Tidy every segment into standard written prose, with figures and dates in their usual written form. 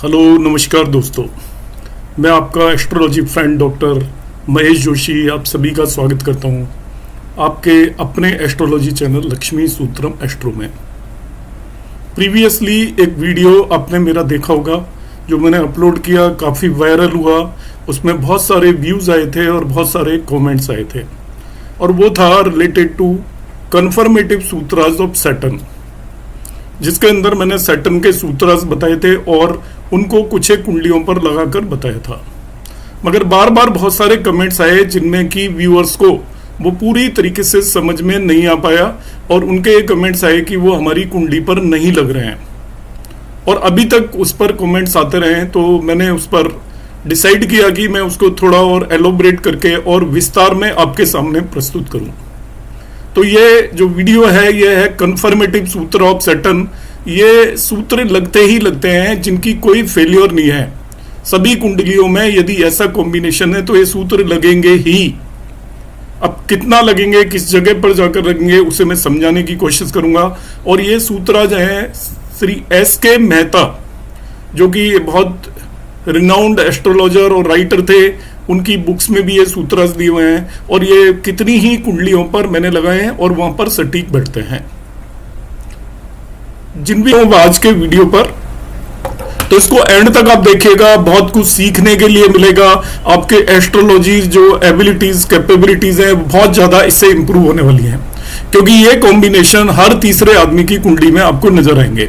Hello नमस्कार दोस्तों, मैं आपका astrology friend doctor Mahesh Joshi आप सभी का स्वागत करता हूं आपके अपने एस्ट्रोलॉजी चैनल लक्ष्मी सूत्रम एस्ट्रो में। प्रीवियसली एक वीडियो आपने मेरा देखा होगा जो मैंने अपलोड किया, काफ़ी वायरल हुआ। उसमें बहुत सारे व्यूज़ आए थे और बहुत सारे कमेंट्स आए थे और वो था रिलेटेड टू कन्फर्मेटिव सूत्रास ऑफ सैटर्न, जिसके अंदर मैंने सैटर्न के सूत्रास बताए थे और उनको कुछ एक कुंडलियों पर लगाकर बताया था। मगर बार बार बहुत सारे कमेंट्स आए जिनमें कि व्यूअर्स को वो पूरी तरीके से समझ में नहीं आ पाया और उनके कमेंट्स आए कि वो हमारी कुंडली पर नहीं लग रहे हैं और अभी तक उस पर कमेंट्स आते रहे हैं। तो मैंने उस पर डिसाइड किया कि मैं उसको थोड़ा और एलोबरेट करके और विस्तार में आपके सामने प्रस्तुत करूं। तो ये जो वीडियो है ये है कन्फर्मेटिव सूत्र ऑफ सैटर्न। ये सूत्र लगते ही लगते हैं जिनकी कोई फेलियर नहीं है। सभी कुंडलियों में यदि ऐसा कॉम्बिनेशन है तो ये सूत्र लगेंगे ही। अब कितना लगेंगे, किस जगह पर जाकर लगेंगे, उसे मैं समझाने की कोशिश करूंगा। और ये सूत्र जो है श्री एस.के. मेहता, जो कि बहुत रिनाउंड एस्ट्रोलॉजर और राइटर थे, उनकी बुक्स में भी ये सूत्र दिए हुए हैं और ये कितनी ही कुंडलियों पर मैंने लगाए हैं और वहां पर सटीक बैठते हैं। जिन भी आज के वीडियो पर, तो इसको एंड तक आप देखिएगा, बहुत कुछ सीखने के लिए मिलेगा। आपके एस्ट्रोलॉजी जो एबिलिटीज कैपेबिलिटीज हैं बहुत ज्यादा इससे इंप्रूव होने वाली हैं, क्योंकि ये कॉम्बिनेशन हर तीसरे आदमी की कुंडली में आपको नजर आएंगे,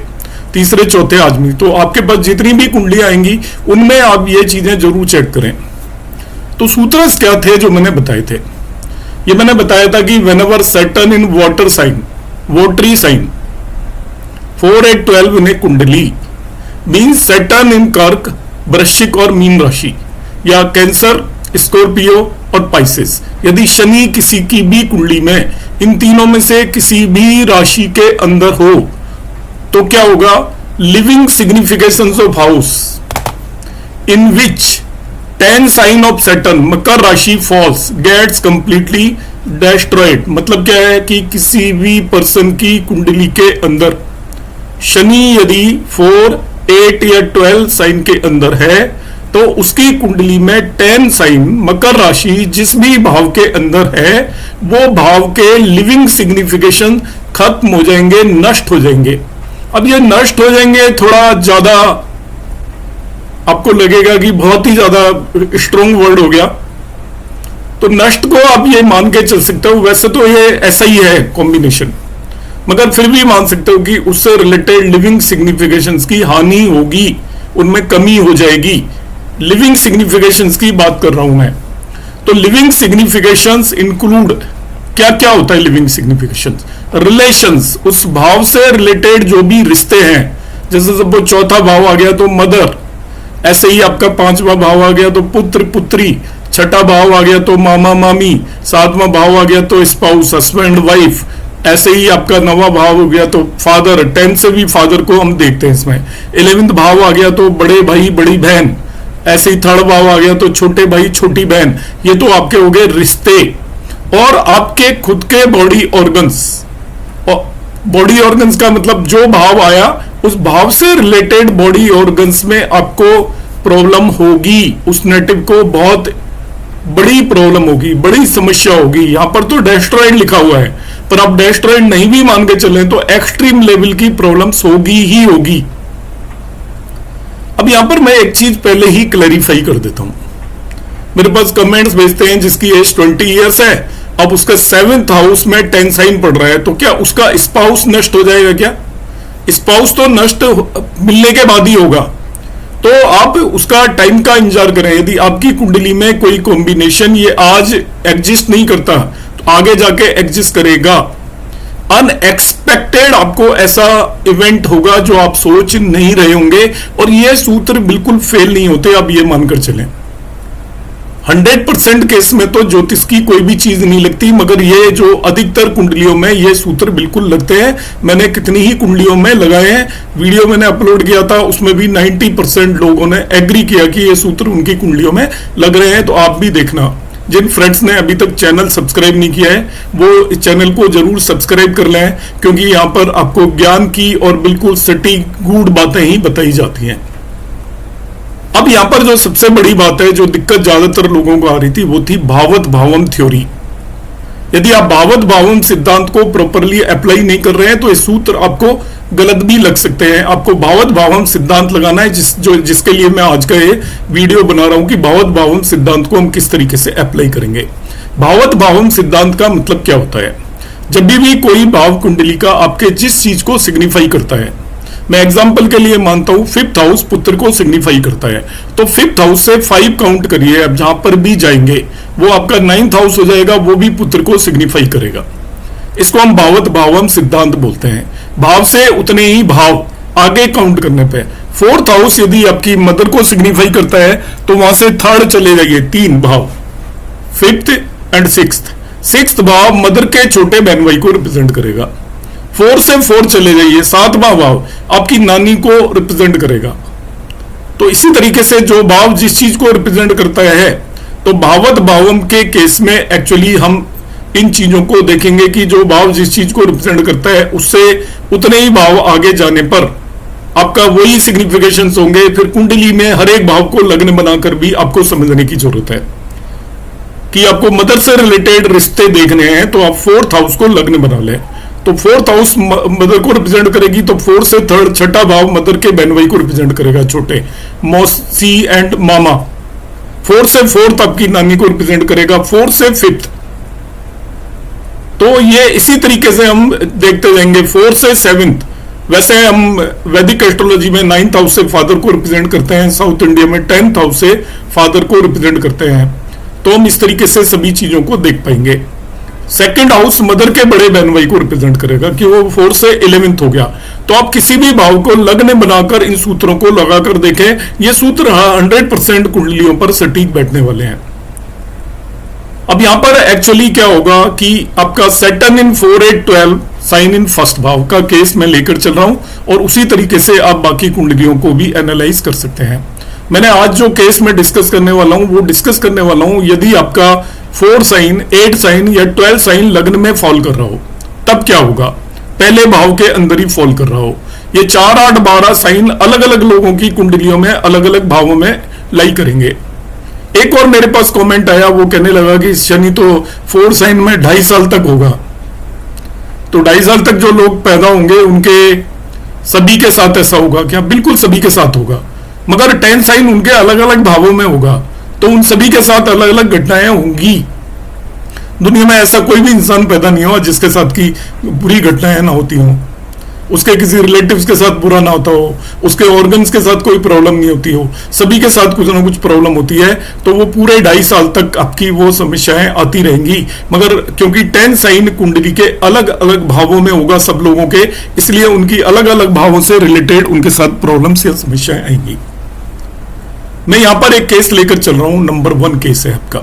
तीसरे चौथे आदमी। तो आपके पास जितनी भी कुंडलियां आएंगी उनमें आप ये चीजें जरूर चेक करें। तो सूत्र क्या थे जो मैंने बताए थे? ये मैंने बताया था कि whenever Saturn in water sign, watery sign 4, 8, 12 in a kundli means Saturn इन कर्क, वृश्चिक और मीन राशि, या कैंसर, स्कॉर्पियो और पाइसेस। यदि शनि किसी की भी कुंडली में इन तीनों में से किसी भी राशि के अंदर हो तो क्या होगा? Living significations of house in which 10 sign of Saturn, मकर राशि, फॉल्स गेट्स कंप्लीटली डिस्ट्रॉयड। मतलब क्या है कि किसी भी पर्सन की कुंडली के अंदर शनि यदि 4, 8 या 12 साइन के अंदर है तो उसकी कुंडली में 10 साइन मकर राशि जिस भी भाव के अंदर है वो भाव के लिविंग सिग्निफिकेशन खत्म हो जाएंगे, नष्ट हो जाएंगे। अब ये नष्ट हो जाएंगे थोड़ा ज्यादा आपको लगेगा कि बहुत ही ज्यादा स्ट्रॉन्ग वर्ड हो गया, तो नष्ट को आप ये मान के चल सकते हो। वैसे तो ये ऐसा ही है कॉम्बिनेशन, मगर फिर भी मान सकते हो कि उससे रिलेटेड लिविंग सिग्निफिकेशंस की हानि होगी, उनमें कमी हो जाएगी। लिविंग सिग्निफिकेशंस की बात कर रहा हूं मैं। तो लिविंग सिग्निफिकेशंस इंक्लूड क्या क्या होता है? लिविंग सिग्निफिकेशंस रिलेशंस, उस भाव से रिलेटेड जो भी रिश्ते हैं। जैसे सपोज चौथा भाव आ गया तो मदर, ऐसे ही आपका 5वां भाव आ गया तो पुत्र पुत्री, छठा भाव आ गया तो मामा मामी, 7वां भाव आ गया तो स्पाउस, हस्बैंड वाइफ, ऐसे ही आपका 9वां भाव हो गया तो फादर, 10 से भी फादर को हम देखते हैं इसमें। 11वां भाव आ गया तो बड़े भाई बड़ी बहन, ऐसे ही 3rd भाव आ गया तो छोटे भाई छोटी बहन। ये तो आपके हो गए रिश्ते। और आपके खुद के बॉडी ऑर्गन्स, बॉडी ऑर्गन्स का मतलब जो भाव आया उस भाव से रिलेटेड बॉडी ऑर्गन्स में आपको प्रॉब्लम होगी, उस नेटिव को बहुत बड़ी प्रॉब्लम होगी, बड़ी समस्या होगी। यहां पर तो डेस्ट्रॉयड लिखा हुआ है, पर आप डेस्ट्रॉयड नहीं भी मान के चलें तो एक्सट्रीम लेवल की प्रॉब्लम्स होगी ही होगी। अब यहां पर मैं एक चीज पहले ही क्लैरिफाई कर देता हूं। मेरे पास कमेंट्स भेजते हैं जिसकी एज 20 ईयर्स है, अब उसका 7th हाउस में 10 साइन पड़ रहा है, तो क्या उसका स्पाउस नष्ट हो जाएगा? क्या स्पाउस तो नष्ट मिलने के बाद ही होगा। तो आप उसका टाइम का इंतजार करें। यदि आपकी कुंडली में कोई कॉम्बिनेशन ये आज एग्जिस्ट नहीं करता तो आगे जाके एग्जिस्ट करेगा। अनएक्सपेक्टेड आपको ऐसा इवेंट होगा जो आप सोच नहीं रहे होंगे, और ये सूत्र बिल्कुल फेल नहीं होते, आप ये मानकर चलें। 100% केस में तो ज्योतिष की कोई भी चीज नहीं लगती, मगर ये जो अधिकतर कुंडलियों में ये सूत्र बिल्कुल लगते हैं। मैंने कितनी ही कुंडलियों में लगाए हैं, वीडियो मैंने अपलोड किया था उसमें भी 90% लोगों ने एग्री किया कि ये सूत्र उनकी कुंडलियों में लग रहे हैं। तो आप भी देखना। जिन फ्रेंड्स ने अभी तक चैनल सब्सक्राइब नहीं किया है वो इस चैनल को जरूर सब्सक्राइब कर लें, क्योंकि यहाँ पर आपको ज्ञान की और बिल्कुल सटीक गूढ़ बातें ही बताई जाती हैं। अब यहां पर जो सबसे बड़ी बात है, जो दिक्कत ज्यादातर लोगों को आ रही थी, वो थी भावत भावम थ्योरी। यदि आप भावत भावम सिद्धांत को प्रॉपरली अप्लाई नहीं कर रहे हैं तो ये सूत्र आपको गलत भी लग सकते हैं। आपको भावत भावम सिद्धांत लगाना है, जिसके लिए मैं आज का ये वीडियो बना रहा हूं कि भावत भावम सिद्धांत को हम किस तरीके से अप्लाई करेंगे। भावत भावम सिद्धांत का मतलब क्या होता है? जब भी कोई भाव कुंडली का आपके जिस चीज को सिग्निफाई करता है, मैं एग्जांपल के लिए मानता हूं 5th हाउस पुत्र को सिग्निफाई करता है, तो 5th हाउस से 5 काउंट करिए, अब जहां पर भी जाएंगे वो आपका 9th हाउस हो जाएगा, वो भी पुत्र को सिग्निफाई करेगा। इसको हम भावत भावम सिद्धांत बोलते हैं। भाव से उतने ही भाव आगे काउंट करने पे 4th हाउस यदि आपकी मदर को सिग्निफाई करता है तो वहां से 3rd चले जाइए, 3 भाव, 5th एंड 6th भाव मदर के छोटे बहन भाई को रिप्रेजेंट करेगा। 4 से 4 चले जाइए, 7वां भाव आपकी नानी को रिप्रेजेंट करेगा। तो इसी तरीके से जो भाव जिस चीज को रिप्रेजेंट करता है, तो भावत भावम के केस में एक्चुअली हम इन चीजों को देखेंगे कि जो भाव जिस चीज को रिप्रेजेंट करता है उससे उतने ही भाव आगे जाने पर आपका वही सिग्निफिकेशंस होंगे। फिर कुंडली में हर एक भाव को लग्न बनाकर भी आपको समझने की जरूरत है कि आपको मदर से रिलेटेड रिश्ते देखने हैं, तो आप 4th हाउस को लग्न बना लें। तो 4th हाउस मदर को रिप्रेजेंट करेगी, तो 4 से 3rd, छठा भाव मदर के बहन भाई को रिप्रेजेंट करेगा, छोटे मौसी एंड मामा। 4 से 4th आपकी नानी को रिप्रेजेंट करेगा, 4 से 5th। तो ये इसी तरीके से हम देखते जाएंगे 4 से 7th। वैसे हम वैदिक एस्ट्रोलॉजी में 9th हाउस से फादर को रिप्रेजेंट करते हैं, साउथ इंडिया में 10th हाउस से फादर को रिप्रेजेंट करते हैं। तो हम इस तरीके से सभी चीजों को देख पाएंगे। 2nd हाउस मदर के बड़े बहन भाई को रिप्रेजेंट करेगा कि वो 4 से 11th हो गया। तो आप किसी भी भाव को लग्न बनाकर इन सूत्रों को लगाकर देखें, ये सूत्र 100% कुंडलियों पर सटीक बैठने वाले हैं। अब यहां पर एक्चुअली क्या होगा कि आपका Saturn in 4, 8, 12 sign in first भाव का केस मैं लेकर चल रहा हूं, और उसी तरीके से आप बाकी कुंडलियों को भी एनालाइज कर सकते हैं। मैंने आज जो केस में डिस्कस करने वाला हूं वो डिस्कस करने वाला हूं यदि आपका 4 साइन, 8 साइन या 12 साइन लग्न में फॉल कर रहा हो, तब क्या होगा? पहले भाव के अंदर ही फॉल कर रहा हो। ये 4, 8, 12 साइन अलग अलग लोगों की कुंडलियों में अलग अलग भावों में लाई करेंगे। एक और मेरे पास कमेंट आया, वो कहने लगा कि शनि तो 4 साइन में 2.5 साल तक होगा, तो 2.5 साल तक जो लोग पैदा होंगे उनके सभी के साथ ऐसा होगा क्या? बिल्कुल सभी के साथ होगा, मगर 10 साइन उनके अलग अलग भावों में होगा, तो उन सभी के साथ अलग अलग घटनाएं होंगी। दुनिया में ऐसा कोई भी इंसान पैदा नहीं हुआ जिसके साथ की बुरी घटनाएं ना होती हों, उसके किसी रिलेटिव्स के साथ बुरा ना होता हो, उसके ऑर्गन्स के साथ कोई प्रॉब्लम नहीं होती हो, सभी के साथ कुछ ना कुछ प्रॉब्लम होती है। तो वो पूरे 2.5 साल तक आपकी वो समस्याएं आती रहेंगी, मगर क्योंकि 10 साइन कुंडली के अलग अलग भावों में होगा सब लोगों के, इसलिए उनकी अलग अलग भावों से रिलेटेड उनके साथ प्रॉब्लम्स या समस्याएं आएंगी। मैं यहां पर एक केस लेकर चल रहा हूं, नंबर 1 केस है आपका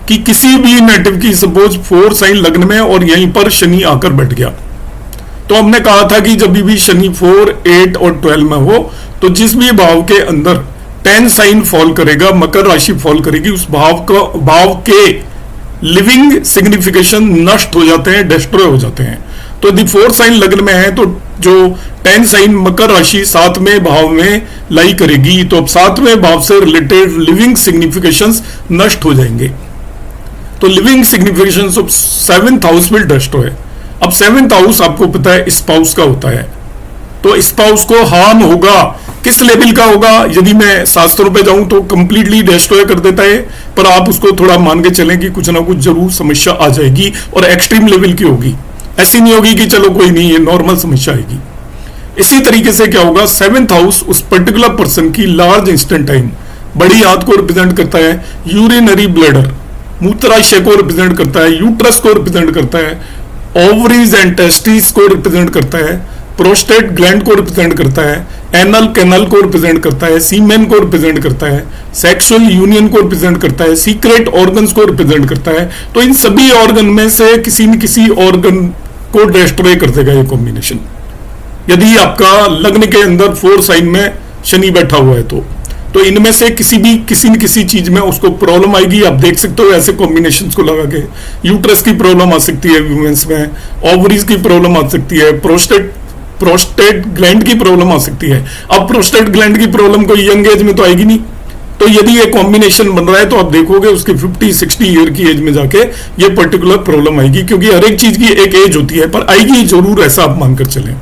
कि किसी भी नेटिव की सपोज 4 साइन लग्न में और यहीं पर शनि आकर बैठ गया। तो हमने कहा था कि जब भी शनि 4, 8 और 12 में हो, तो जिस भी भाव के अंदर 10 साइन फॉल करेगा, मकर राशि फॉल करेगी, उस भाव के लिविंग सिग्निफिकेशन नष्ट हो जाते हैं, डिस्ट्रॉय हो जाते हैं। तो यदि 4 साइन लग्न में है तो जो 10 साइन मकर राशि 7वें भाव में लाई करेगी, तो अब 7वें भाव से रिलेटेड लिविंग सिग्निफिकेशंस नष्ट हो जाएंगे। तो living significations of 7th house will destroy. अब 7th हाउस आपको पता है स्पाउस का होता है, तो स्पाउस को हार्म होगा। किस लेवल का होगा? यदि मैं शास्त्रों पे जाऊं तो कंप्लीटली डिस्ट्रॉय कर देता है, पर आप उसको थोड़ा मान के चलें कि कुछ ना कुछ जरूर समस्या आ जाएगी, और एक्सट्रीम लेवल की होगी। ऐसी नहीं होगी कि चलो कोई नहीं, ये नॉर्मल समस्या आएगी। इसी तरीके से क्या होगा, 7th हाउस उस पर्टिकुलर पर्सन की लार्ज इंस्टेंटाइन बड़ी आंत को रिप्रेजेंट करता है, यूरिनरी ब्लैडर मूत्राशय को रिप्रेजेंट करता है, यूट्रस को रिप्रेजेंट करता है, ओवरीज एंड टेस्टिस को रिप्रेजेंट करता है, प्रोस्टेट ग्लैंड को रिप्रेजेंट करता है, एनल कैनल को रिप्रेजेंट करता है, सीमेन को रिप्रेजेंट करता है, सेक्सुअल यूनियन को रिप्रेजेंट करता है, सीक्रेट ऑर्गन्स को रिप्रेजेंट करता है। तो इन सभी ऑर्गन में से किसी न किसी ऑर्गन को डिस्ट्रॉय कर देगा ये कॉम्बिनेशन, यदि आपका लग्न के अंदर 4 साइन में शनि बैठा हुआ है। तो इनमें से किसी न किसी चीज में उसको प्रॉब्लम आएगी। आप देख सकते हो ऐसे कॉम्बिनेशंस को लगा के, यूट्रस की प्रॉब्लम आ सकती है वुमेन्स में, ओवरीज की प्रॉब्लम आ सकती है, प्रोस्टेट ग्लैंड की प्रॉब्लम आ सकती है। अब प्रोस्टेट ग्लैंड की प्रॉब्लम कोई यंग एज में तो आएगी नहीं, तो यदि ये कॉम्बिनेशन बन रहा है तो आप देखोगे उसकी 50-60 ईयर की एज में जाके ये पर्टिकुलर प्रॉब्लम आएगी, क्योंकि हर एक चीज की एक एज होती है, पर आएगी जरूर, ऐसा आप मानकर चलें।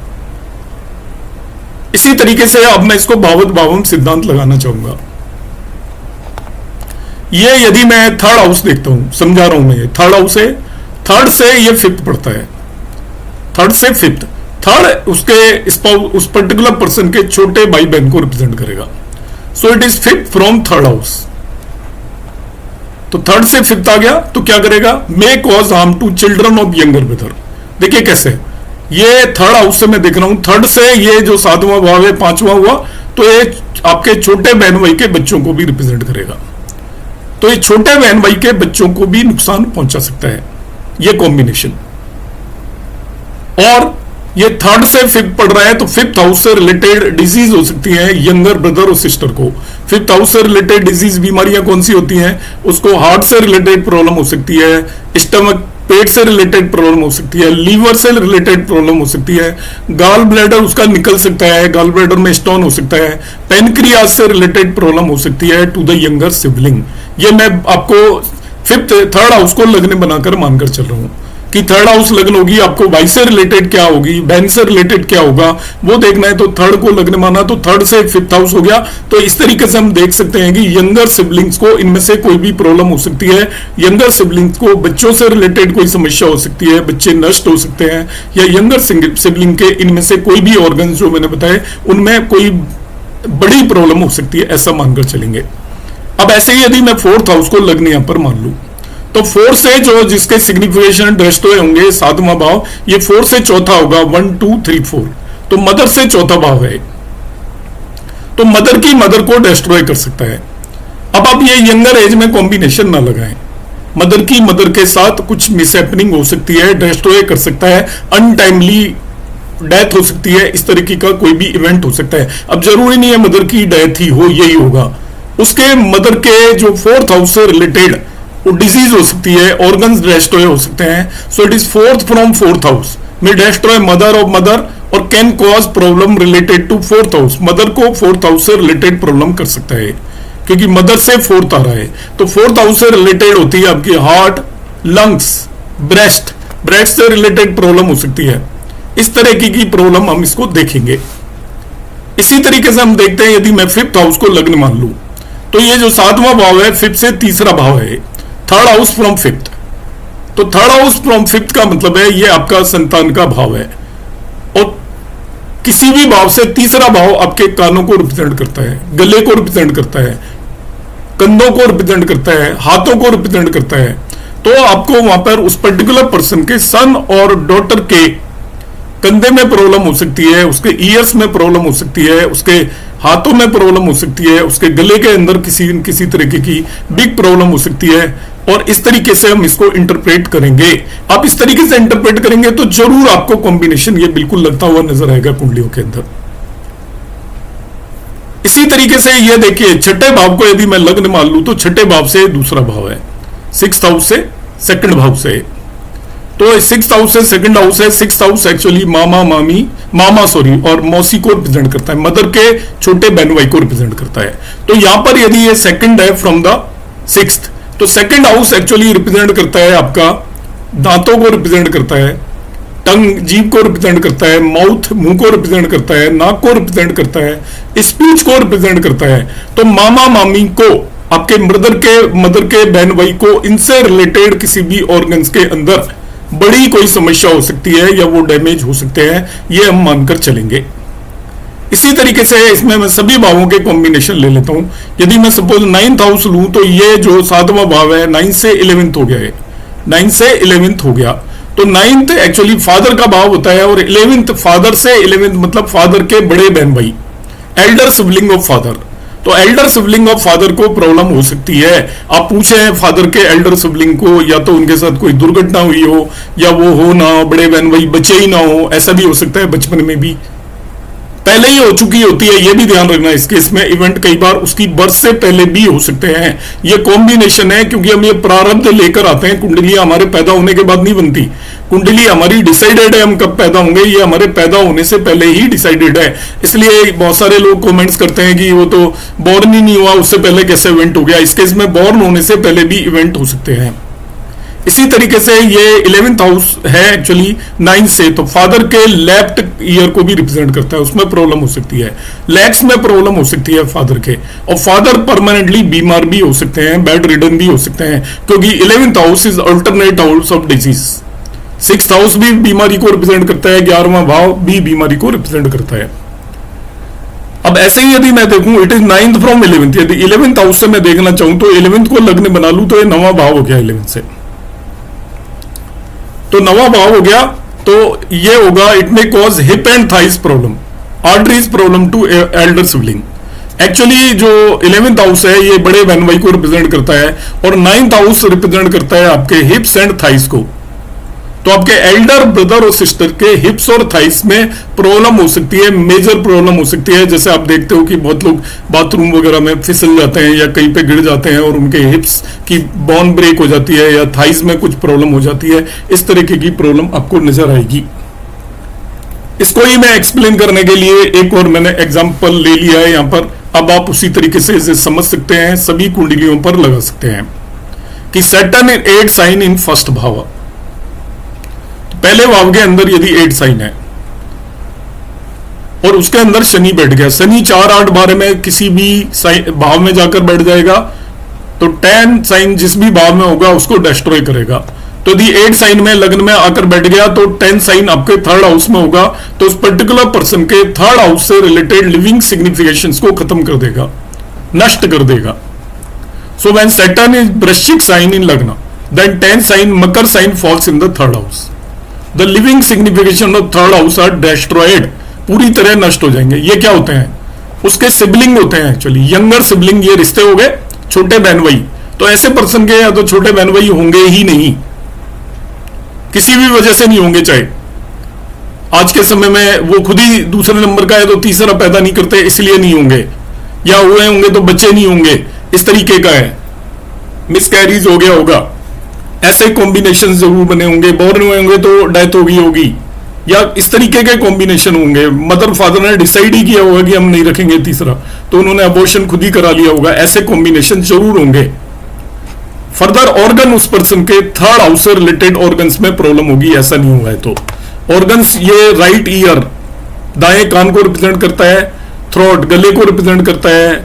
इसी तरीके से अब मैं इसको भावत भावम सिद्धांत लगाना चाहूंगा। ये यदि मैं थर्ड हाउस देखता हूं, समझा रहा हूं मैं, ये थर्ड हाउस है, थर्ड से ये फिफ्थ पड़ता है, थर्ड से फिफ्थ, थर्ड उसके उस पर्टिकुलर पर्सन के छोटे भाई बहन को रिप्रेजेंट करेगा। So it is fifth from third house. तो थर्ड से फिफ्थ आ गया तो क्या करेगा, may cause harm to children of younger brother. देखिए कैसे, ये थर्ड हाउस से मैं देख रहा हूं, थर्ड से ये जो 7वां भाव है 5वां हुआ, तो ये आपके छोटे बहन भाई के बच्चों को भी रिप्रेजेंट करेगा। तो ये छोटे बहन भाई के बच्चों को भी नुकसान पहुंचा सकता है ये कॉम्बिनेशन। और ये थर्ड से फिफ्थ पढ़ रहा है तो फिफ्थ हाउस से रिलेटेड डिजीज हो सकती है यंगर ब्रदर और सिस्टर को। फिफ्थ हाउस से रिलेटेड डिजीज बीमारियां कौन सी होती हैं, उसको हार्ट से रिलेटेड प्रॉब्लम हो सकती है, स्टमक पेट से रिलेटेड प्रॉब्लम हो सकती है, लीवर से रिलेटेड प्रॉब्लम हो सकती है, गाल ब्लैडर उसका निकल सकता है, गाल ब्लैडर में स्टोन हो सकता है, पेनक्रियाज से रिलेटेड प्रॉब्लम हो सकती है टू द यंगर सिबलिंग। ये मैं आपको थर्ड हाउस को लगने बनाकर मानकर चल रहा हूं कि थर्ड हाउस लगन होगी, आपको भाई से रिलेटेड क्या होगी, बहन से रिलेटेड क्या होगा वो देखना है, तो थर्ड को लगने माना, तो थर्ड से फिफ्थ हाउस हो गया। तो इस तरीके से हम देख सकते हैं कि यंगर सिबलिंग्स को इनमें से कोई भी प्रॉब्लम हो सकती है, यंगर सिबलिंग्स को बच्चों से रिलेटेड कोई समस्या हो सकती है, बच्चे नष्ट हो सकते हैं, या यंगर सिबलिंग के इनमें से कोई भी ऑर्गन जो मैंने बताए उनमें कोई बड़ी प्रॉब्लम हो सकती है, ऐसा मानकर चलेंगे। अब ऐसे ही यदि मैं फोर्थ हाउस को लगने यहां पर मान लू, तो फोर से जो जिसके सिग्निफिकेशन डेस्ट्रॉय होंगे 7वां भाव, ये फोर से चौथा होगा 1 2 3 4, तो मदर से चौथा भाव है, तो मदर की मदर को डेस्ट्रॉय कर सकता है। अब आप ये यंगर एज में कॉम्बिनेशन ना लगाएं, मदर की मदर के साथ कुछ मिसहैपनिंग हो सकती है, डेस्ट्रॉय कर सकता है, अनटाइमली डेथ हो सकती है, इस तरीके का कोई भी इवेंट हो सकता है। अब जरूरी नहीं है मदर की डेथ ही हो, यही होगा, उसके मदर के जो फोर्थ हाउस से रिलेटेड डिजीज हो सकती है, ऑर्गन्स डेस्ट्रॉय हो सकते हैं। So it is fourth from fourth house में डेस्ट्रॉय मदर ऑफ मदर और can cause problem related to fourth house. Mother को फोर्थ हाउस से रिलेटेड प्रॉब्लम कर सकता है, क्योंकि मदर से फोर्थ आ रहा है, तो फोर्थ हाउस से रिलेटेड होती है आपकी हार्ट, लंग्स, ब्रेस्ट, ब्रेस्ट से रिलेटेड प्रॉब्लम हो सकती है। इस तरह की प्रॉब्लम हम इसको देखेंगे। इसी तरीके से हम देखते हैं यदि मैं फिफ्थ हाउस को लग्न मान लू, तो ये जो 7वां भाव है फिफ्थ से तीसरा भाव है, थर्ड हाउस फ्रॉम फिफ्थ। तो थर्ड हाउस फ्रॉम फिफ्थ का मतलब है ये आपका संतान का भाव है, और किसी भी भाव से तीसरा भाव आपके कानों को रिप्रेजेंट करता है, गले को रिप्रेजेंट करता है, कंधों को रिप्रेजेंट करता है, हाथों को रिप्रेजेंट करता है। तो आपको वहां पर उस पर्टिकुलर पर्सन के सन और डॉटर के कंधे में प्रॉब्लम हो सकती है, उसके ईयर्स में प्रॉब्लम हो सकती है, उसके हाथों में प्रॉब्लम हो सकती है, उसके गले के अंदर किसी तरीके की बिग प्रॉब्लम हो सकती है। और इस तरीके से हम इसको इंटरप्रेट करेंगे। आप इस तरीके से इंटरप्रेट करेंगे तो जरूर आपको कॉम्बिनेशन ये बिल्कुल लगता हुआ नजर आएगा कुंडलियों के अंदर। इसी तरीके से ये देखिए, छठे भाव को यदि मैं लग्न मान लू तो छठे भाव से दूसरा भाव है, सिक्स्थ हाउस से सेकंड भाव से, तो सिक्स्थ हाउस से सेकंड हाउस है। सिक्स्थ हाउस एक्चुअली मामा और मौसी को रिप्रेजेंट करता है, मदर के छोटे बहन भाई को रिप्रेजेंट करता है। तो यहां पर यदि ये सेकंड है फ्रॉम द सिक्स्थ, तो सेकंड हाउस एक्चुअली रिप्रेजेंट करता है आपका दांतों को रिप्रेजेंट करता है, टंग जीभ को रिप्रेजेंट करता है, माउथ मुंह को रिप्रेजेंट करता है, नाक को रिप्रेजेंट करता है, स्पीच को रिप्रेजेंट करता है। तो मामा मामी को, आपके मदर के बहन भाई को, इनसे रिलेटेड किसी भी ऑर्गन्स के अंदर बड़ी कोई समस्या हो सकती है या वो डैमेज हो सकते हैं, ये हम मानकर चलेंगे। इसी तरीके से इसमें मैं सभी भावों के कॉम्बिनेशन ले लेता हूं। यदि मैं सपोज 9th हाउस लूं तो ये जो 7वां भाव है 9 से 11th हो गया है, 9 से 11th हो गया। तो 9th एक्चुअली फादर का भाव होता है, और 11th फादर से 11th मतलब फादर के बड़े बहन भाई, एल्डर सिबलिंग ऑफ फादर। तो एल्डर सिबलिंग ऑफ फादर को प्रॉब्लम हो सकती है। आप पूछे हैं फादर के एल्डर सिबलिंग को, या तो उनके साथ कोई दुर्घटना हुई हो, या वो हो ना हो, बड़े बहन भाई बच्चे ही ना हो, ऐसा भी हो सकता है बचपन में भी। पहले ही हो चुकी होती है, ये भी ध्यान रखना। इस केस में इवेंट कई बार उसकी बर्थ से पहले भी हो सकते हैं। ये कॉम्बिनेशन है, क्योंकि हम ये प्रारब्ध लेकर आते हैं। कुंडली हमारे पैदा होने के बाद नहीं बनती, कुंडली हमारी डिसाइडेड है हम कब पैदा होंगे, ये हमारे पैदा होने से पहले ही डिसाइडेड है। इसलिए बहुत सारे लोग कमेंट्स करते हैं कि वो तो बॉर्न ही नहीं हुआ, उससे पहले कैसे इवेंट हो गया। इस केस में बॉर्न होने से पहले भी इवेंट हो सकते हैं। इसी तरीके से ये 11th हाउस है एक्चुअली 9 से, तो फादर के लेफ्ट ईयर को भी रिप्रेजेंट करता है, उसमें प्रॉब्लम हो सकती है। लेग्स में प्रॉब्लम हो सकती है फादर के, और फादर परमानेंटली बीमार भी हो सकते हैं, बेड रिडन भी हो सकते हैं, क्योंकि 11th house is alternate house of disease. 6th house भी बीमारी को रिप्रेजेंट करता है, 11वां भाव भी बीमारी को रिप्रेजेंट करता है। अब ऐसे ही यदि मैं देखूं, it is 9th from 11th, यदि 11th हाउस से मैं देखना चाहूं तो 11th को लग्न बना लूं तो ये 9वां भाव हो गया 11th से, तो 9वां भाव हो गया, तो ये होगा it may cause hip and thighs problem, arteries problem to elder sibling. Actually जो 11th हाउस है ये बड़े बहन भाई को रिप्रेजेंट करता है, और 9th हाउस रिप्रेजेंट करता है आपके हिप्स एंड थाइस को। तो आपके एल्डर ब्रदर और सिस्टर के हिप्स और थाइस में प्रॉब्लम हो सकती है, मेजर प्रॉब्लम हो सकती है। जैसे आप देखते हो कि बहुत लोग बाथरूम वगैरह में फिसल जाते हैं या कहीं पे गिर जाते हैं और उनके हिप्स की बोन ब्रेक हो जाती है या थाइस में कुछ प्रॉब्लम हो जाती है। इस तरीके की प्रॉब्लम आपको नजर आएगी। इसको ही मैं एक्सप्लेन करने के लिए एक और मैंने एग्जाम्पल ले लिया है यहां पर। अब आप उसी तरीके से इसे समझ सकते हैं, सभी कुंडलियों पर लगा सकते हैं कि Saturn in 8 sign in first भाव, पहले भाव के अंदर यदि 8 साइन है और उसके अंदर शनि बैठ गया, शनि 4, 8, 12 में किसी भी भाव में जाकर बैठ जाएगा, तो 10 साइन जिस भी भाव में होगा उसको डिस्ट्रॉय करेगा। तो यदि 8 साइन में लग्न में आकर बैठ गया तो 10 साइन आपके 3rd हाउस में होगा, तो उस पर्टिकुलर पर्सन के 3rd हाउस से रिलेटेड लिविंग सिग्निफिकेशंस को खत्म कर देगा, नष्ट कर देगा। सो व्हेन सैटर्न इज वृश्चिक साइन इन लग्न, देन 10 साइन मकर sign falls in the 3rd house, the living signification of 3rd house are destroyed, पूरी तरह नष्ट हो जाएंगे। ये क्या होते हैं? उसके सिबलिंग होते हैं एक्चुअली, यंगर सिबलिंग, ये रिश्ते हो गए छोटे बहन भाई। तो ऐसे पर्सन के या तो छोटे बहन भाई होंगे ही नहीं, किसी भी वजह से नहीं होंगे, चाहे आज के समय में वो खुद ही दूसरे नंबर का है तो तीसरा पैदा नहीं करते इसलिए नहीं होंगे, या हुए होंगे तो बच्चे नहीं होंगे, इस तरीके का है, मिसकैरीज हो गया होगा, ऐसे कॉम्बिनेशन जरूर बने होंगे, बोर्न हुए होंगे तो डेथ हो गई होगी, या इस तरीके के कॉम्बिनेशन होंगे। मदर फादर ने डिसाइड ही किया होगा कि हम नहीं रखेंगे तीसरा, तो उन्होंने अबॉर्शन खुद ही करा लिया होगा, ऐसे कॉम्बिनेशन जरूर होंगे। फर्दर ऑर्गन उस पर्सन के 3rd हाउस से रिलेटेड ऑर्गन्स में प्रॉब्लम होगी, ऐसा नहीं हुआ है तो ऑर्गन्स, ये राइट ईयर दाएं कान को रिप्रेजेंट करता है, थ्रोट गले को रिप्रेजेंट करता है,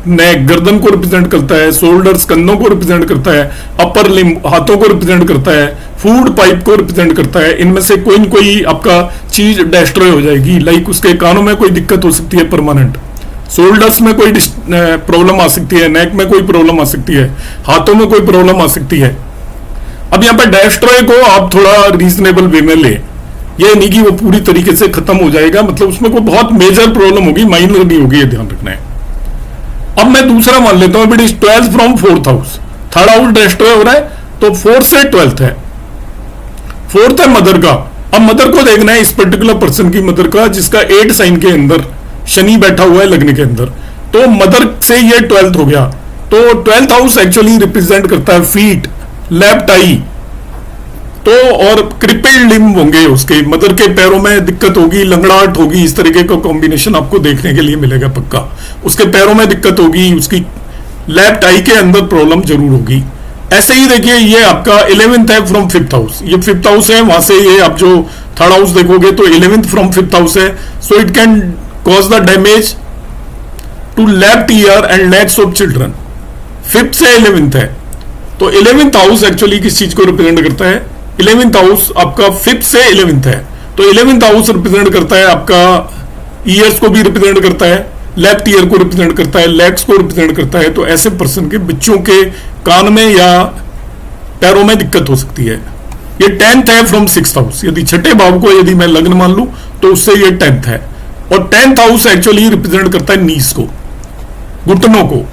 नेक गर्दन को रिप्रेजेंट करता है, शोल्डर्स कंधों को रिप्रेजेंट करता है, अपर लिम्ब हाथों को रिप्रेजेंट करता है, फूड पाइप को रिप्रेजेंट करता है। इनमें से कोई न कोई आपका चीज डिस्ट्रॉय हो जाएगी, लाइक उसके कानों में कोई दिक्कत हो सकती है परमानेंट, शोल्डर्स में कोई प्रॉब्लम आ सकती है, नेक में कोई प्रॉब्लम आ सकती है, हाथों में कोई प्रॉब्लम आ सकती है। अब यहाँ पर डिस्ट्रॉय को आप थोड़ा रीजनेबल वे में ले, ये नहीं कि वो पूरी तरीके से खत्म हो जाएगा, मतलब उसमें कोई बहुत मेजर प्रॉब्लम होगी, माइनर नहीं होगी, ये ध्यान रखना है। अब मैं दूसरा मान लेता हूं, it is 12th from 4th house, 3rd house destroy हो रहा है तो 4th से 12th है, 4th है मदर का। अब मदर को देखना है, इस पर्टिकुलर पर्सन की मदर का जिसका 8 साइन के अंदर शनि बैठा हुआ है लग्न के अंदर, तो मदर से ये 12th हो गया। तो 12th हाउस एक्चुअली रिप्रेजेंट करता है फीट, लेफ्ट आई, तो और क्रिपेड लिम्ब होंगे उसके, मदर के पैरों में दिक्कत होगी, लंगड़ाहट होगी, इस तरीके का कॉम्बिनेशन आपको देखने के लिए मिलेगा पक्का। उसके पैरों में दिक्कत होगी, उसकी लेफ्ट आई के अंदर प्रॉब्लम जरूर होगी। ऐसे ही देखिए ये आपका 11th है फ्रॉम 5th हाउस, ये 5th हाउस है, वहां से ये आप जो 3rd हाउस देखोगे तो 11th फ्रॉम 5th हाउस है। So it can cause the damage to left ear and legs of children. 5th से 11th है, तो 11th हाउस एक्चुअली किस चीज को रिप्रेजेंट करता है? 11th हाउस आपका 5th से 11th है, तो 11th हाउस रिप्रेजेंट करता है आपका ईयर्स को भी रिप्रेजेंट करता है, लेफ्ट ईयर को रिप्रेजेंट करता है, लेग्स को रिप्रेजेंट करता है। तो ऐसे पर्सन के बच्चों के कान में या पैरों में दिक्कत हो सकती है। ये 10th है फ्रॉम 6th हाउस, यदि छठे भाव को यदि मैं लग्न मान लूं तो उससे ये 10th है, और 10th हाउस एक्चुअली रिप्रेजेंट करता है नीज को, घुटनों को।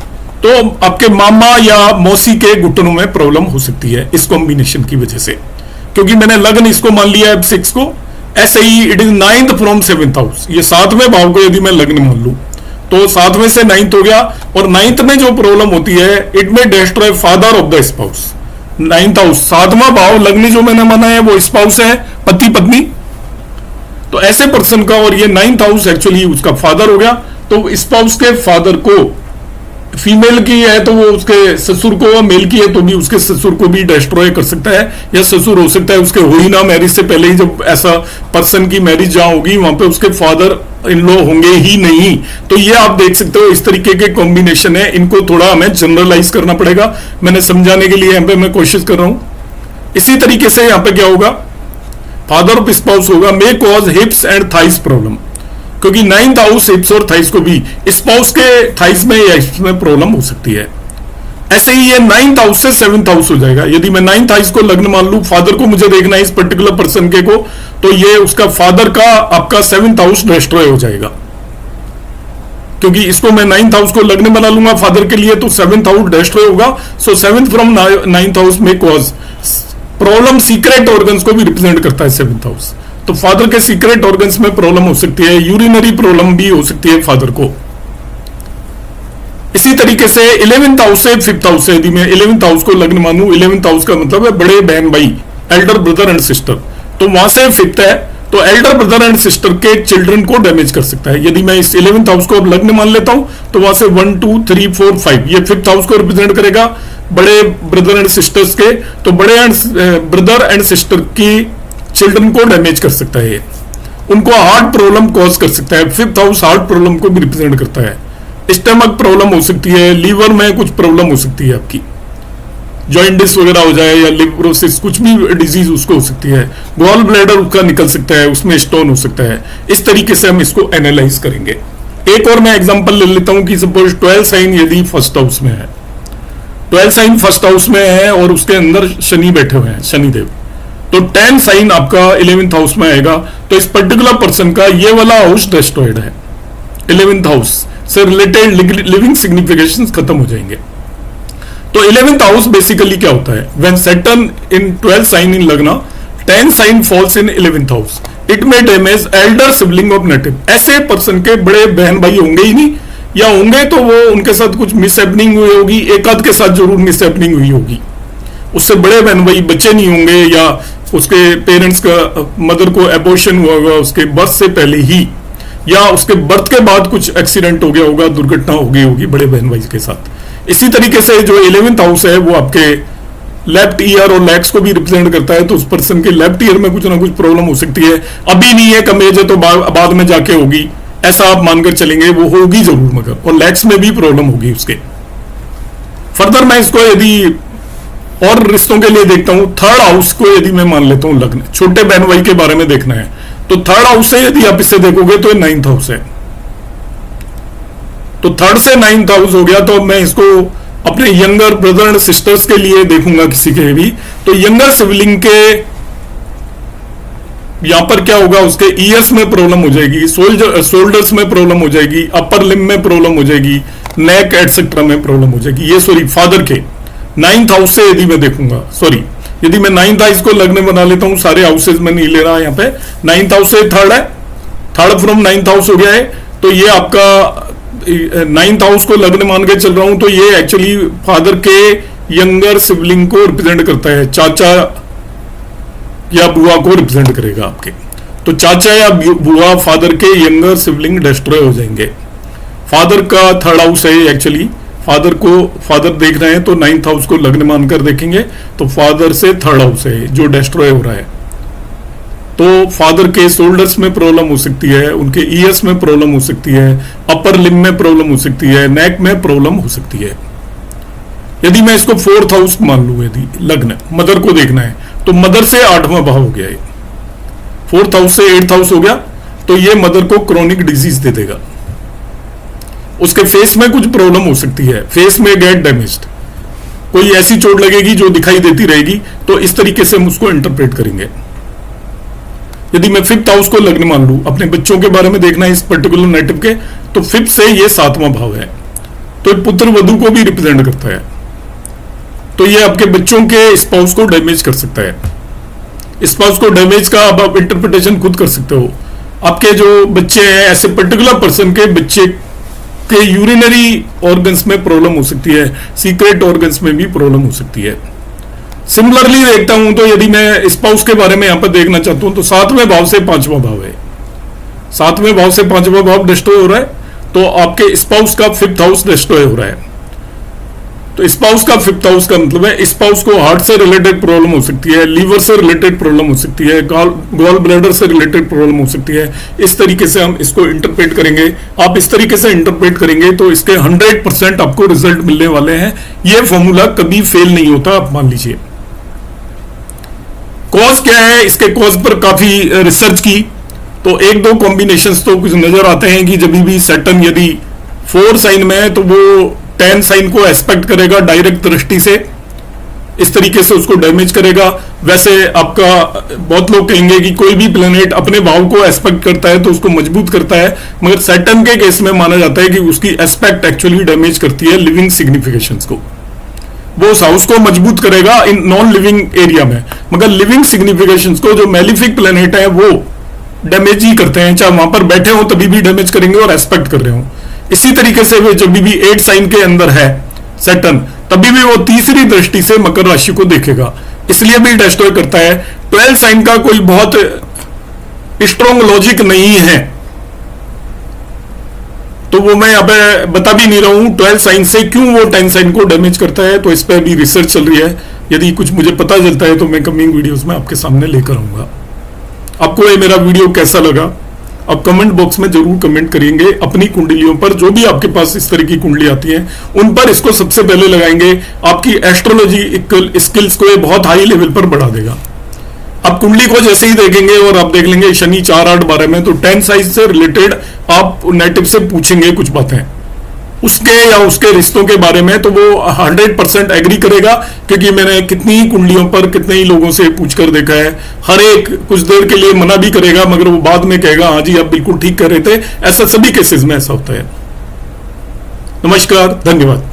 तो आपके मामा या मौसी के घुटनों में प्रॉब्लम हो सकती है इस कॉम्बिनेशन की वजह से, क्योंकि मैंने लग्न इसको मान लिया है 6 को, ऐसे ही it is ninth from seventh house, ये सातवें भाव को यदि मैं लग्न मान लू तो सातवें से नाइन्थ हो गया, और नाइन्थ में जो प्रॉब्लम होती है इट में destroy father of the spouse. Ninth house सातवां भाव लग्न जो मैंने माना है वो स्पाउस है, पति पत्नी, तो ऐसे पर्सन का, और ये नाइन्थ हाउस एक्चुअली उसका फादर हो गया, तो स्पाउस के फादर को, फीमेल की है तो वो उसके ससुर को, मेल की है तो भी उसके ससुर को भी डिस्ट्रॉय कर सकता है, या ससुर हो सकता है उसके हो ही ना, मैरिज से पहले ही जब ऐसा पर्सन की मैरिज जहां होगी वहां पे उसके फादर इन लॉ होंगे ही नहीं। तो ये आप देख सकते हो इस तरीके के कॉम्बिनेशन है, इनको थोड़ा हमें जनरलाइज करना पड़ेगा, मैंने समझाने के लिए यहाँ पे मैं कोशिश कर रहा हूं। इसी तरीके से यहाँ पे क्या होगा, फादर ऑफ स्पाउस होगा may cause हिप्स and thighs problem, क्योंकि नाइन्थ हाउस हिप्स और थाइस को भी, स्पाउस के थाइस में या हिप्स में प्रॉब्लम हो सकती है। ऐसे ही ये नाइन्थ हाउस से सेवेंथ हाउस हो जाएगा। यदि मैं नाइन्थ हाउस को लग्न मान लू, फादर को मुझे देखना है इस पर्टिकुलर पर्सन के को, तो ये उसका फादर का आपका सेवेंथ हाउस डिस्ट्रॉय हो जाएगा, क्योंकि इसको मैं नाइन्थ हाउस को लग्न बना लूंगा फादर के लिए, तो सेवेंथ हाउस डिस्ट्रॉय होगा। सो सेवेंथ फ्रॉम नाइन्थ हाउस में कॉज प्रॉब्लम, सीक्रेट ऑर्गन्स को भी रिप्रेजेंट करता है सेवेंथ हाउस, तो फादर के सीक्रेट ऑर्गन्स में प्रॉब्लम हो सकती है, यूरिनरी प्रॉब्लम भी हो सकती है फादर को। इसी तरीके से 11th हाउस से 5th हाउस से यदि मैं 11th हाउस को लग्न मानूं, 11th हाउस का मतलब है बड़े बहन भाई, एल्डर ब्रदर एंड सिस्टर, तो वहां से 5th है, तो एल्डर ब्रदर एंड सिस्टर के चिल्ड्रन को डैमेज कर सकता है। यदि मैं इस 11th हाउस को अब लग्न मान लेता हूं तो वहां से 1 2 3 4 5 ये 5th हाउस को रिप्रेजेंट करेगा, बड़े ब्रदर एंड सिस्टर्स के, तो बड़े ब्रदर एंड सिस्टर की चिल्ड्रन को डैमेज कर सकता है, उनको हार्ट प्रॉब्लम कॉज कर सकता है। 5th हाउस हार्ट प्रॉब्लम को भी रिप्रेजेंट करता है, स्टमक प्रॉब्लम हो सकती है, लीवर में कुछ प्रॉब्लम हो सकती है, आपकी जॉइंटिस वगैरह हो जाए या लिवरोसिस, कुछ भी डिजीज उसको हो सकती है, गॉल ब्लैडर उसका निकल सकता है, उसमें स्टोन हो सकता है। इस तरीके से हम इसको एनालाइज करेंगे। एक और मैं एग्जांपल ले लेता हूं कि सपोज 12 साइन यदि फर्स्ट हाउस में है, 12 साइन फर्स्ट हाउस में है और उसके अंदर शनि बैठे हुए हैं, शनिदेव, तो 10 साइन आपका 11th हाउस में आएगा, तो इस पर्टिकुलर पर्सन का ये वाला हाउस डिस्ट्रॉयड है, 11th हाउस से रिलेटेड लिविंग सिग्निफिकेशंस खत्म हो जाएंगे। तो 11th हाउस बेसिकली क्या होता है, when Saturn in 12 sign in लग्न, 10 sign falls in 11th house, it may damage elder sibling of native. ऐसे पर्सन के बड़े बहन भाई होंगे ही नहीं, या होंगे तो वो उनके साथ कुछ मिसहैपनिंग हुई होगी, एक आध के साथ जरूर मिसहैपनिंग हुई होगी, उससे बड़े बहन भाई बच्चे नहीं होंगे, या उसके पेरेंट्स का, मदर को एबॉर्शन हुआ होगा उसके बर्थ से पहले ही, या उसके बर्थ के बाद कुछ एक्सीडेंट हो गया होगा, दुर्घटना हो गई होगी बड़े बहन भाई के साथ। इसी तरीके से जो 11th हाउस है वो आपके लेफ्ट ईयर और लेग्स को भी रिप्रेजेंट करता है, तो उस पर्सन के लेफ्ट ईयर में कुछ ना कुछ प्रॉब्लम हो सकती है, अभी नहीं है, कम एज है, तो बाद में जाके होगी, ऐसा आप मानकर चलेंगे, वो होगी जरूर, मगर और लेग्स में भी प्रॉब्लम होगी उसके। फर्दर मैं इसको यदि और रिश्तों के लिए देखता हूं, 3rd हाउस को यदि मैं मान लेता हूं लग्न, छोटे बहन भाई के बारे में देखना है, तो 3rd हाउस से यदि आप इसे देखोगे तो 9th हाउस है, तो 3rd से 9th हाउस हो गया, तो मैं इसको अपने यंगर ब्रदर एंड सिस्टर्स के लिए देखूंगा किसी के भी, तो यंगर सिबलिंग के यहां पर क्या होगा, उसके ईयर्स में प्रॉब्लम हो जाएगी, शोल्डर्स में प्रॉब्लम हो जाएगी, अपर लिम्ब में प्रॉब्लम हो जाएगी, नेक एटसेट्रा में प्रॉब्लम हो जाएगी। ये सॉरी फादर के 9th हाउस से यदि मैं देखूंगा, सॉरी यदि मैं 9th हाउस को लग्न बना लेता हूं, सारे हाउसेज में नहीं ले रहा यहाँ पे, 9th हाउस से 3rd है, 3rd फ्रॉम 9th हाउस हो गया है, तो ये आपका 9th हाउस को लग्न मान के चल रहा हूं, तो ये एक्चुअली फादर के यंगर सिबलिंग को रिप्रेजेंट करता है, चाचा या बुआ को रिप्रेजेंट करेगा आपके, तो चाचा या बुआ फादर के यंगर सिबलिंग डिस्ट्रॉय हो जाएंगे। फादर का 3rd हाउस है एक्चुअली, फादर देख रहे हैं तो 9th हाउस को लग्न मानकर देखेंगे, तो फादर से 3rd हाउस है जो डिस्ट्रॉय हो रहा है, तो फादर के शोल्डर्स में प्रॉब्लम हो सकती है, उनके ईयर्स में प्रॉब्लम हो सकती है, अपर लिम्ब में प्रॉब्लम हो सकती है, नेक में प्रॉब्लम हो सकती है। यदि मैं इसको 4th हाउस मान लूं, यदि लग्न मदर को देखना है, तो मदर से 8वां भाव हो गया है, 4th हाउस से 8th हाउस हो गया, तो ये मदर को क्रोनिक डिजीज दे देगा, उसके फेस में कुछ प्रॉब्लम हो सकती है, फेस में गेट डैमेज्ड, कोई ऐसी चोट लगेगी जो दिखाई देती रहेगी, तो इस तरीके से हम उसको इंटरप्रेट करेंगे। यदि मैं 5th हाउस को लग्न मान लूं, अपने बच्चों के बारे में देखना है इस पर्टिकुलर नेटिव के, तो 5th से ये 7वां भाव है, तो पुत्र वधु को भी रिप्रेजेंट करता है, तो ये आपके बच्चों के स्पाउस को डैमेज कर सकता है। स्पाउस को डैमेज का अब आप इंटरप्रिटेशन खुद कर सकते हो। आपके जो बच्चे हैं, ऐसे पर्टिकुलर पर्सन के बच्चे के यूरिनरी ऑर्गन्स में प्रॉब्लम हो सकती है, सीक्रेट ऑर्गन्स में भी प्रॉब्लम हो सकती है। सिमिलरली देखता हूं तो यदि मैं स्पाउस के बारे में यहां पर देखना चाहता हूं तो 7वें भाव से 5वां भाव है, 7वें भाव से 5वां भाव डिस्ट्रॉय हो रहा है, तो आपके स्पाउस का 5th हाउस डिस्ट्रॉय हो रहा है। तो स्पाउस का 5th हाउस का मतलब है स्पाउस को हार्ट से रिलेटेड प्रॉब्लम हो सकती है, लीवर से रिलेटेड प्रॉब्लम हो सकती है, गॉल ब्लैडर से रिलेटेड प्रॉब्लम हो सकती है। इस तरीके से हम इसको इंटरप्रेट करेंगे। आप इस तरीके से इंटरप्रेट करेंगे तो इसके 100% आपको रिजल्ट मिलने वाले हैं। यह फॉर्मूला कभी फेल नहीं होता, आप मान लीजिए। कॉज क्या है, इसके कॉज पर काफी रिसर्च की तो एक दो कॉम्बिनेशंस तो कुछ नजर आते हैं कि जब भी सैटर्न यदि 4 साइन में है तो वो 10 साइन को एस्पेक्ट करेगा डायरेक्ट दृष्टि से, इस तरीके से उसको डैमेज करेगा। वैसे आपका बहुत लोग कहेंगे कि कोई भी प्लेनेट अपने भाव को एस्पेक्ट करता है तो उसको मजबूत करता है, मगर सैटर्न के केस में माना जाता है कि उसकी एस्पेक्ट एक्चुअली डैमेज करती है लिविंग सिग्निफिकेशंस को। वो उस हाउस को मजबूत करेगा इन नॉन लिविंग एरिया में, मगर लिविंग सिग्निफिकेशंस को जो मेलिफिक प्लेनेट है वो डैमेज ही करते हैं, चाहे वहां पर बैठे हो तभी भी डैमेज करेंगे और एस्पेक्ट कर रहे हो। इसी तरीके से वो जब भी 8 साइन के अंदर है सैटर्न, तभी भी वो तीसरी दृष्टि से मकर राशि को देखेगा, इसलिए भी डिस्ट्रॉय करता है। 12 साइन का कोई बहुत स्ट्रॉन्ग लॉजिक नहीं है, तो वो मैं यहाँ पे बता भी नहीं रहा हूं 12 साइन से क्यों वो 10 साइन को डैमेज करता है, तो इस पर भी रिसर्च चल रही है। यदि कुछ मुझे पता चलता है तो मैं कमिंग वीडियोस में आपके सामने लेकर आऊंगा। आपको ये मेरा वीडियो कैसा लगा आप कमेंट बॉक्स में जरूर कमेंट करेंगे। अपनी कुंडलियों पर जो भी आपके पास इस तरह की कुंडली आती है उन पर इसको सबसे पहले लगाएंगे, आपकी एस्ट्रोलॉजी स्किल्स को ये बहुत हाई लेवल पर बढ़ा देगा। आप कुंडली को जैसे ही देखेंगे और आप देख लेंगे शनि 4, 8, 12 में, तो 10 साइज से रिलेटेड आप नेटिव से पूछेंगे कुछ बातें उसके या उसके रिश्तों के बारे में, तो वो 100% एग्री करेगा, क्योंकि मैंने कितनी ही कुंडलियों पर कितने ही लोगों से पूछकर देखा है। हर एक कुछ देर के लिए मना भी करेगा मगर वो बाद में कहेगा हाँ जी आप बिल्कुल ठीक कर रहे थे। ऐसा सभी केसेस में ऐसा होता है। नमस्कार, धन्यवाद।